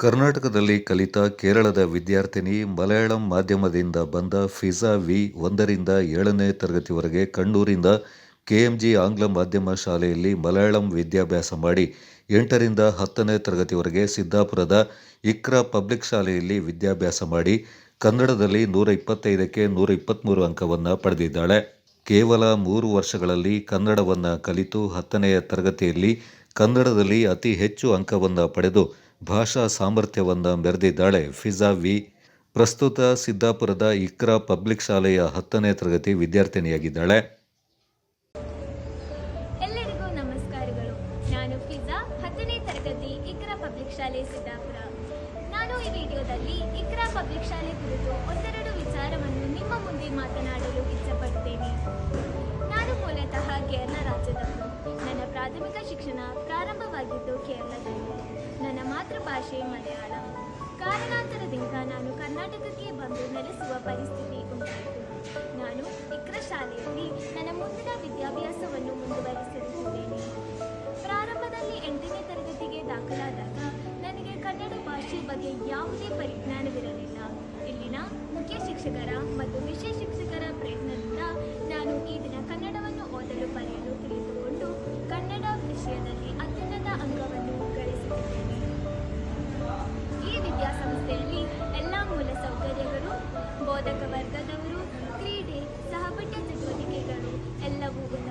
ಕರ್ನಾಟಕದಲ್ಲಿ ಕಲಿತ ಕೇರಳದ ವಿದ್ಯಾರ್ಥಿನಿ ಮಲಯಾಳಂ ಮಾಧ್ಯಮದಿಂದ ಬಂದ ಫಿಜಾ ವಿ. 1ರಿಂದ 7ನೇ ತರಗತಿವರೆಗೆ ಕಣ್ಣೂರಿನ ಕೆಎಂಜಿ ಆಂಗ್ಲ ಮಾಧ್ಯಮ ಶಾಲೆಯಲ್ಲಿ ಮಲಯಾಳಂ ವಿದ್ಯಾಭ್ಯಾಸ ಮಾಡಿ 8ರಿಂದ 10ನೇ ತರಗತಿವರೆಗೆ ಸಿದ್ದಾಪುರದ ಇಕ್ರಾ ಪಬ್ಲಿಕ್ ಶಾಲೆಯಲ್ಲಿ ವಿದ್ಯಾಭ್ಯಾಸ ಮಾಡಿ ಕನ್ನಡದಲ್ಲಿ 125ಕ್ಕೆ 123 ಅಂಕವನ್ನು ಪಡೆದಿದ್ದಾಳೆ. ಕೇವಲ 3 ವರ್ಷಗಳಲ್ಲಿ ಕನ್ನಡವನ್ನು ಕಲಿತು 10ನೆಯ ತರಗತಿಯಲ್ಲಿ ಕನ್ನಡದಲ್ಲಿ ಅತಿ ಹೆಚ್ಚು ಅಂಕವನ್ನು ಪಡೆದು ಭಾಷಾ ಸಾಮರ್ಥ್ಯವನ್ನು ಮೆರೆದಿದ್ದಾಳೆ ಫಿಜಾ ವಿ. ಪ್ರಸ್ತುತ ಸಿದ್ದಾಪುರದ ಇಕ್ರಾ ಪಬ್ಲಿಕ್ ಶಾಲೆಯ 10ನೇ ತರಗತಿ ವಿದ್ಯಾರ್ಥಿನಿಯಾಗಿದ್ದಾಳೆ. ಎಲ್ಲರಿಗೂ ನಮಸ್ಕಾರಗಳು. ನಾನು ಫಿಜಾ, 10ನೇ ತರಗತಿ ಇಕ್ರಾ ಪಬ್ಲಿಕ್ ಶಾಲೆ ಸಿದ್ದಾಪುರ. ನಾನು ಈ ವಿಡಿಯೋದಲ್ಲಿ ಇಕ್ರಾ ಪಬ್ಲಿಕ್ ಶಾಲೆ ಕುರಿತು ಒಂದೆರಡು ವಿಚಾರವನ್ನು ನಿಮ್ಮ ಮುಂದೆ ಮಾತನಾಡಲು ಇಚ್ಛಪಡುತ್ತೇನೆ. ನಾನು ಮೂಲತಃ ಕೇರಳ ರಾಜ್ಯದವಳು. ನನ್ನ ಪ್ರಾಥಮಿಕ ಶಿಕ್ಷಣ ಪ್ರಾರಂಭವಾಗಿದ್ದು ಕೇರಳದಲ್ಲಿ. ನನ್ನ ಮಾತೃಭಾಷೆ ಮಲಯಾಳಂ. ಕಾರಣಾಂತರದಿಂದ ನಾನು ಕರ್ನಾಟಕಕ್ಕೆ ಬಂದು ನೆಲೆಸುವ ಪರಿಸ್ಥಿತಿ ಉಂಟಾಯಿತು. ನಾನು ಇಕ್ರಾ ಶಾಲೆಯಲ್ಲಿ ನನ್ನ ಮುಂದಿನ ವಿದ್ಯಾಭ್ಯಾಸವನ್ನು ಮುಂದುವರಿಸುತ್ತಿದ್ದೇನೆ. ಪ್ರಾರಂಭದಲ್ಲಿ 8ನೇ ತರಗತಿಗೆ ದಾಖಲಾದಾಗ ನನಗೆ ಕನ್ನಡ ಭಾಷೆ ಬಗ್ಗೆ ಯಾವುದೇ ಪರಿಜ್ಞಾನವಿರಲಿಲ್ಲ.